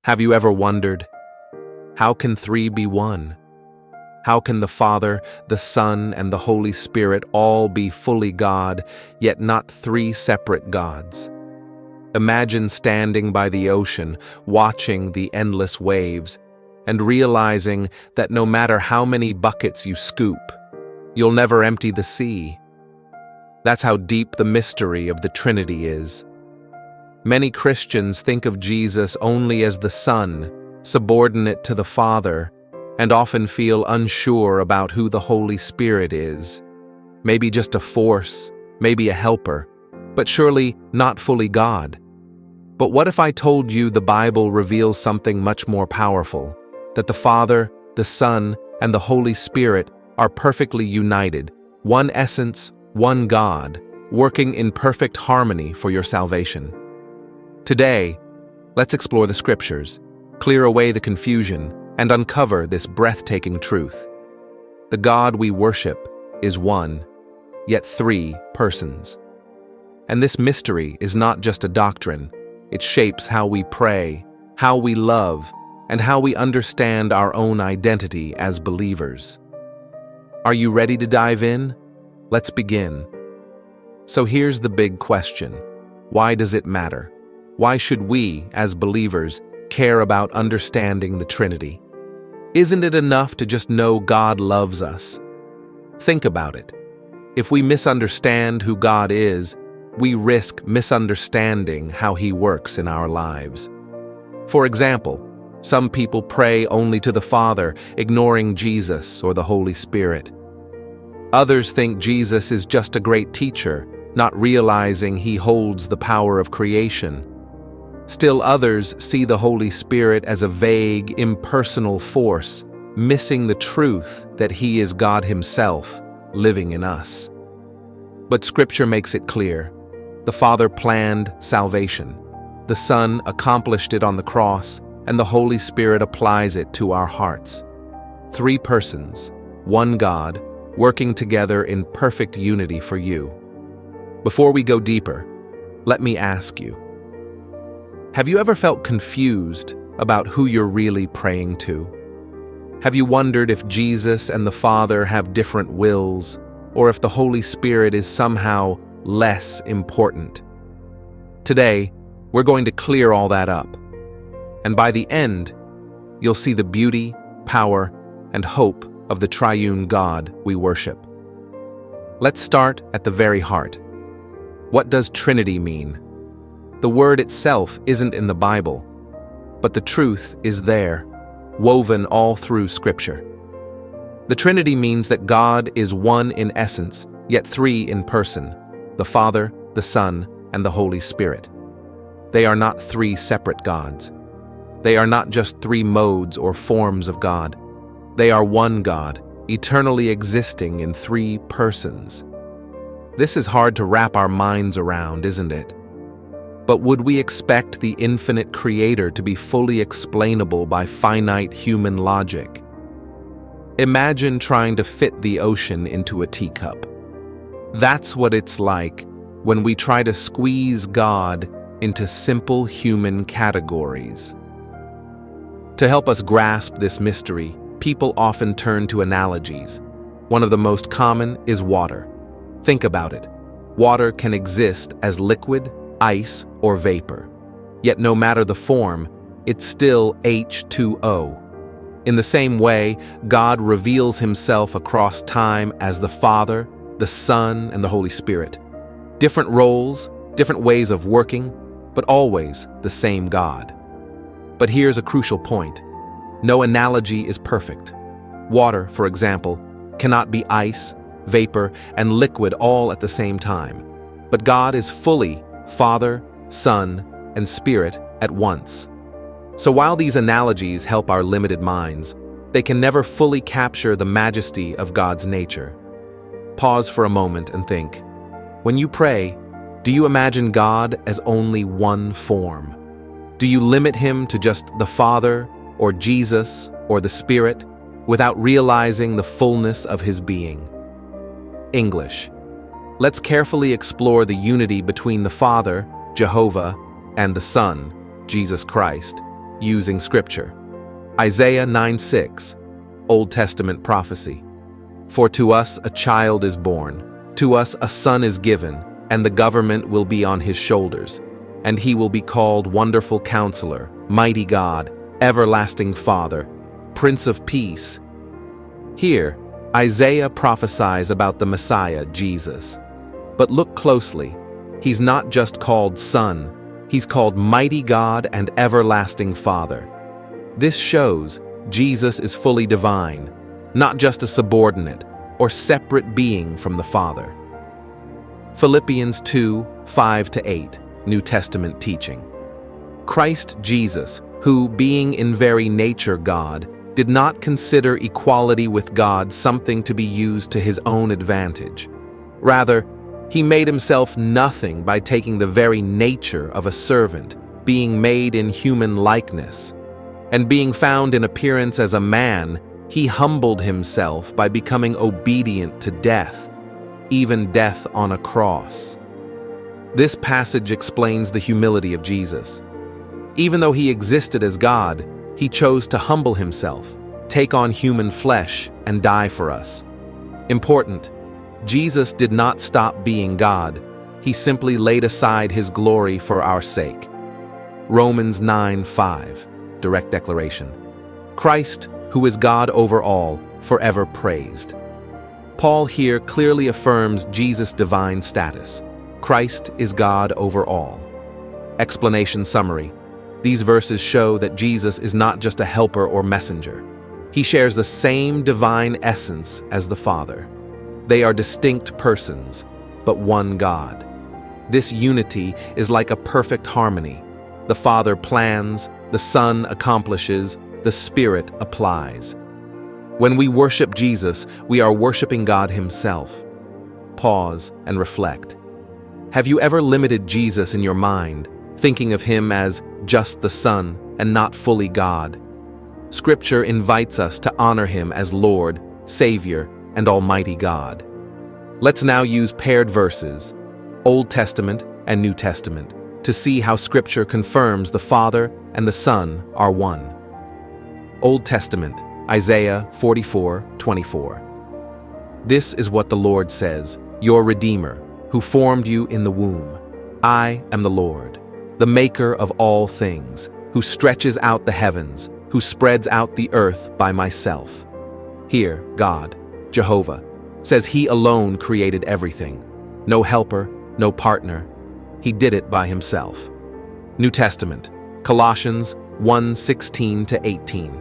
Have you ever wondered, how can three be one? How can the Father, the Son, and the Holy Spirit all be fully God, yet not three separate gods? Imagine standing by the ocean, watching the endless waves, and realizing that no matter how many buckets you scoop, you'll never empty the sea. That's how deep the mystery of the Trinity is. Many Christians think of Jesus only as the Son, subordinate to the Father, and often feel unsure about who the Holy Spirit is. Maybe just a force, maybe a helper, but surely not fully God. But what if I told you the Bible reveals something much more powerful? That the Father, the Son, and the Holy Spirit are perfectly united, one essence, one God, working in perfect harmony for your salvation. Today, let's explore the Scriptures, clear away the confusion, and uncover this breathtaking truth. The God we worship is one, yet three persons. And this mystery is not just a doctrine, it shapes how we pray, how we love, and how we understand our own identity as believers. Are you ready to dive in? Let's begin. So here's the big question. Why does it matter? Why should we, as believers, care about understanding the Trinity? Isn't it enough to just know God loves us? Think about it. If we misunderstand who God is, we risk misunderstanding how He works in our lives. For example, some people pray only to the Father, ignoring Jesus or the Holy Spirit. Others think Jesus is just a great teacher, not realizing He holds the power of creation. Still others see the Holy Spirit as a vague, impersonal force, missing the truth that He is God Himself, living in us. But Scripture makes it clear. The Father planned salvation. The Son accomplished it on the cross, and the Holy Spirit applies it to our hearts. Three persons, one God, working together in perfect unity for you. Before we go deeper, let me ask you, have you ever felt confused about who you're really praying to? Have you wondered if Jesus and the Father have different wills, or if the Holy Spirit is somehow less important? Today, we're going to clear all that up. And by the end, you'll see the beauty, power, and hope of the Triune God we worship. Let's start at the very heart. What does Trinity mean? The word itself isn't in the Bible, but the truth is there, woven all through Scripture. The Trinity means that God is one in essence, yet three in person: the Father, the Son, and the Holy Spirit. They are not three separate gods. They are not just three modes or forms of God. They are one God, eternally existing in three persons. This is hard to wrap our minds around, isn't it? But would we expect the infinite Creator to be fully explainable by finite human logic? Imagine trying to fit the ocean into a teacup. That's what it's like when we try to squeeze God into simple human categories. To help us grasp this mystery, people often turn to analogies. One of the most common is water. Think about it. Water can exist as liquid, ice, or vapor. Yet no matter the form, it's still H2O. In the same way, God reveals Himself across time as the Father, the Son, and the Holy Spirit. Different roles, different ways of working, but always the same God. But here's a crucial point. No analogy is perfect. Water, for example, cannot be ice, vapor, and liquid all at the same time. But God is fully Father, Son, and Spirit at once. So while these analogies help our limited minds, they can never fully capture the majesty of God's nature. Pause for a moment and think. When you pray, do you imagine God as only one form? Do you limit Him to just the Father, or Jesus, or the Spirit, without realizing the fullness of His being? English. Let's carefully explore the unity between the Father, Jehovah, and the Son, Jesus Christ, using Scripture. Isaiah 9:6, Old Testament prophecy. For to us a child is born, to us a son is given, and the government will be on his shoulders. And he will be called Wonderful Counselor, Mighty God, Everlasting Father, Prince of Peace. Here, Isaiah prophesies about the Messiah, Jesus. But look closely. He's not just called Son, he's called Mighty God and Everlasting Father. This shows Jesus is fully divine, not just a subordinate or separate being from the Father. Philippians 2:5-8, New Testament teaching. Christ Jesus, who, being in very nature God, did not consider equality with God something to be used to his own advantage. Rather, he made himself nothing by taking the very nature of a servant, being made in human likeness. And being found in appearance as a man, he humbled himself by becoming obedient to death, even death on a cross. This passage explains the humility of Jesus. Even though he existed as God, he chose to humble himself, take on human flesh, and die for us. Important, Jesus did not stop being God. He simply laid aside his glory for our sake. Romans 9:5, direct declaration. Christ, who is God over all, forever praised. Paul here clearly affirms Jesus' divine status. Christ is God over all. Explanation summary. These verses show that Jesus is not just a helper or messenger. He shares the same divine essence as the Father. They are distinct persons, but one God. This unity is like a perfect harmony. The Father plans, the Son accomplishes, the Spirit applies. When we worship Jesus, we are worshiping God Himself. Pause and reflect. Have you ever limited Jesus in your mind, thinking of Him as just the Son and not fully God? Scripture invites us to honor Him as Lord, Savior, and Almighty God. Let's now use paired verses, Old Testament and New Testament, to see how Scripture confirms the Father and the Son are one. Old Testament, Isaiah 44:24. This is what the Lord says, your Redeemer, who formed you in the womb. I am the Lord, the Maker of all things, who stretches out the heavens, who spreads out the earth by myself. Here, God, Jehovah, says He alone created everything. No helper, no partner. He did it by Himself. New Testament, Colossians 1:16-18.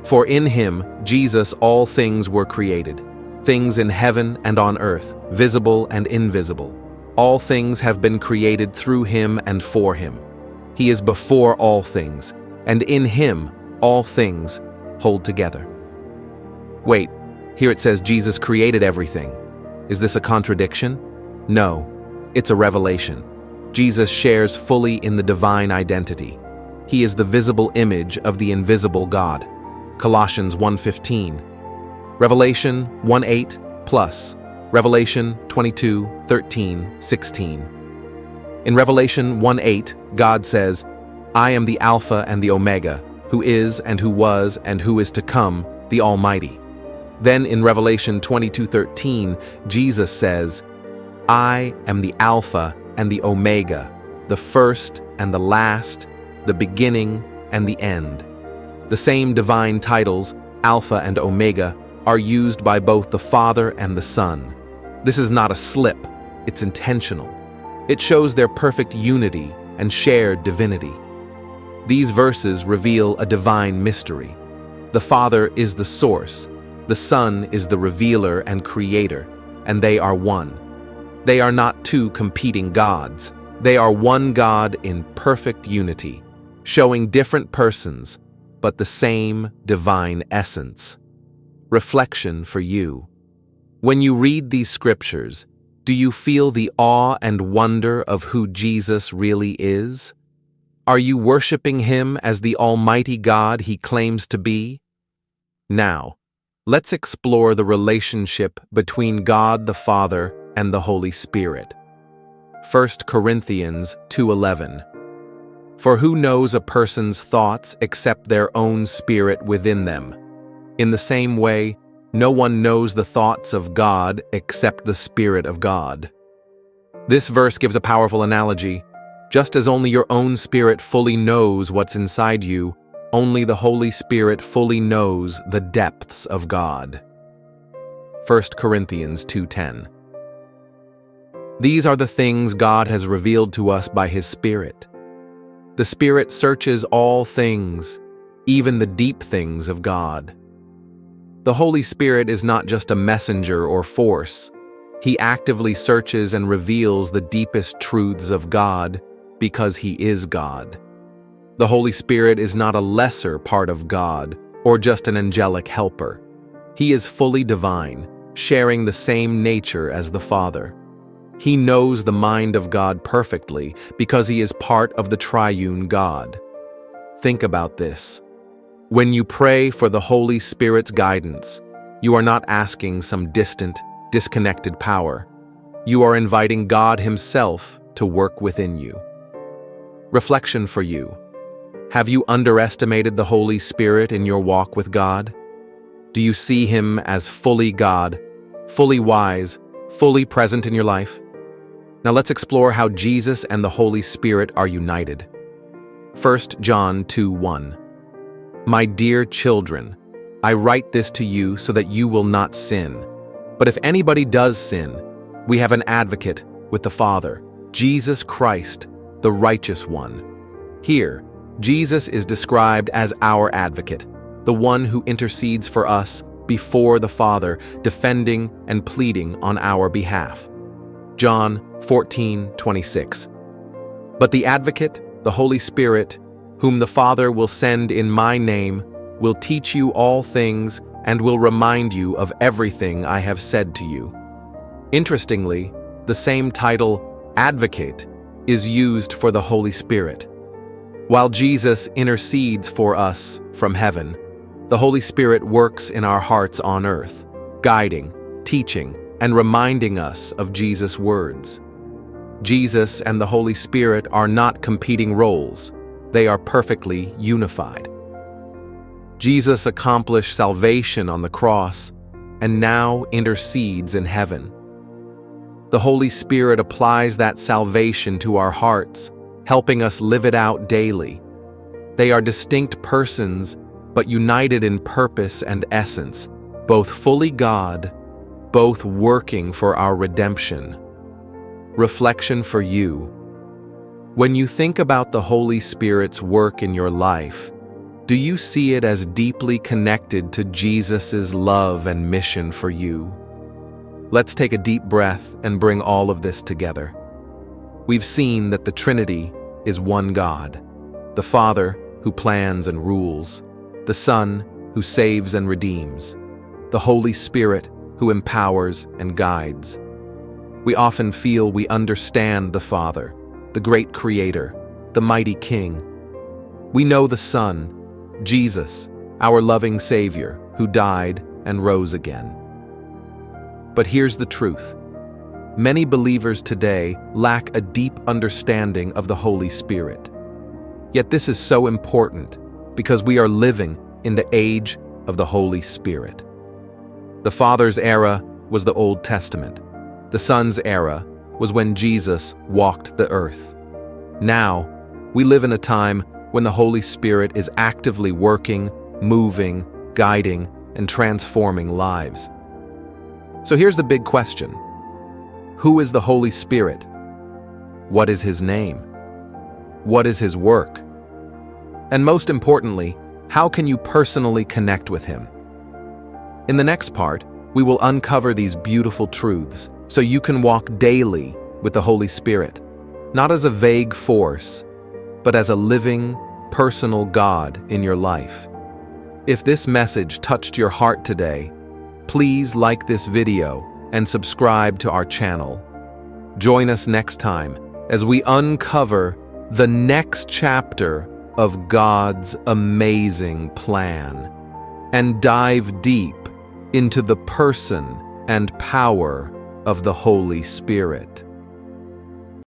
For in Him, Jesus, all things were created, things in heaven and on earth, visible and invisible. All things have been created through Him and for Him. He is before all things, and in Him all things hold together. Wait, here it says Jesus created everything. Is this a contradiction? No, it's a revelation. Jesus shares fully in the divine identity. He is the visible image of the invisible God. Colossians 1:15. Revelation 1:8 plus. Revelation 22:13-16. In Revelation 1:8, God says, I am the Alpha and the Omega, who is and who was and who is to come, the Almighty. Then in Revelation 22:13, Jesus says, I am the Alpha and the Omega, the first and the last, the beginning and the end. The same divine titles, Alpha and Omega, are used by both the Father and the Son. This is not a slip, it's intentional. It shows their perfect unity and shared divinity. These verses reveal a divine mystery. The Father is the source, the Son is the revealer and creator, and they are one. They are not two competing gods. They are one God in perfect unity, showing different persons, but the same divine essence. Reflection for you. When you read these scriptures, do you feel the awe and wonder of who Jesus really is? Are you worshiping Him as the Almighty God He claims to be? Now, let's explore the relationship between God the Father and the Holy Spirit. 1 Corinthians 2:11. For who knows a person's thoughts except their own spirit within them? In the same way, no one knows the thoughts of God except the Spirit of God. This verse gives a powerful analogy. Just as only your own spirit fully knows what's inside you, only the Holy Spirit fully knows the depths of God. 1 Corinthians 2:10. These are the things God has revealed to us by His Spirit. The Spirit searches all things, even the deep things of God. The Holy Spirit is not just a messenger or force. He actively searches and reveals the deepest truths of God because He is God. The Holy Spirit is not a lesser part of God or just an angelic helper. He is fully divine, sharing the same nature as the Father. He knows the mind of God perfectly because He is part of the Triune God. Think about this. When you pray for the Holy Spirit's guidance, you are not asking some distant, disconnected power. You are inviting God Himself to work within you. Reflection for you. Have you underestimated the Holy Spirit in your walk with God? Do you see Him as fully God, fully wise, fully present in your life? Now let's explore how Jesus and the Holy Spirit are united. 1 John 2:1. My dear children, I write this to you so that you will not sin. But if anybody does sin, we have an advocate with the Father, Jesus Christ, the righteous one. Here, Jesus is described as our advocate, the one who intercedes for us before the Father, defending and pleading on our behalf. John 14:26. But the advocate, the Holy Spirit, whom the Father will send in my name, will teach you all things and will remind you of everything I have said to you. Interestingly, the same title, Advocate, is used for the Holy Spirit. While Jesus intercedes for us from heaven, the Holy Spirit works in our hearts on earth, guiding, teaching, and reminding us of Jesus' words. Jesus and the Holy Spirit are not competing roles. They are perfectly unified. Jesus accomplished salvation on the cross and now intercedes in heaven. The Holy Spirit applies that salvation to our hearts, helping us live it out daily. They are distinct persons, but united in purpose and essence, both fully God, both working for our redemption. Reflection for you. When you think about the Holy Spirit's work in your life, do you see it as deeply connected to Jesus' love and mission for you? Let's take a deep breath and bring all of this together. We've seen that the Trinity is one God, the Father who plans and rules, the Son who saves and redeems, the Holy Spirit who empowers and guides. We often feel we understand the Father, the great Creator, the mighty King. We know the Son, Jesus, our loving Savior, who died and rose again. But here's the truth. Many believers today lack a deep understanding of the Holy Spirit. Yet this is so important because we are living in the age of the Holy Spirit. The Father's era was the Old Testament. The Son's era was when Jesus walked the earth. Now, we live in a time when the Holy Spirit is actively working, moving, guiding, and transforming lives. So here's the big question. Who is the Holy Spirit? What is His name? What is His work? And most importantly, how can you personally connect with Him? In the next part, we will uncover these beautiful truths so you can walk daily with the Holy Spirit, not as a vague force, but as a living, personal God in your life. If this message touched your heart today, please like this video and subscribe to our channel. Join us next time as we uncover the next chapter of God's amazing plan and dive deep into the person and power of the Holy Spirit.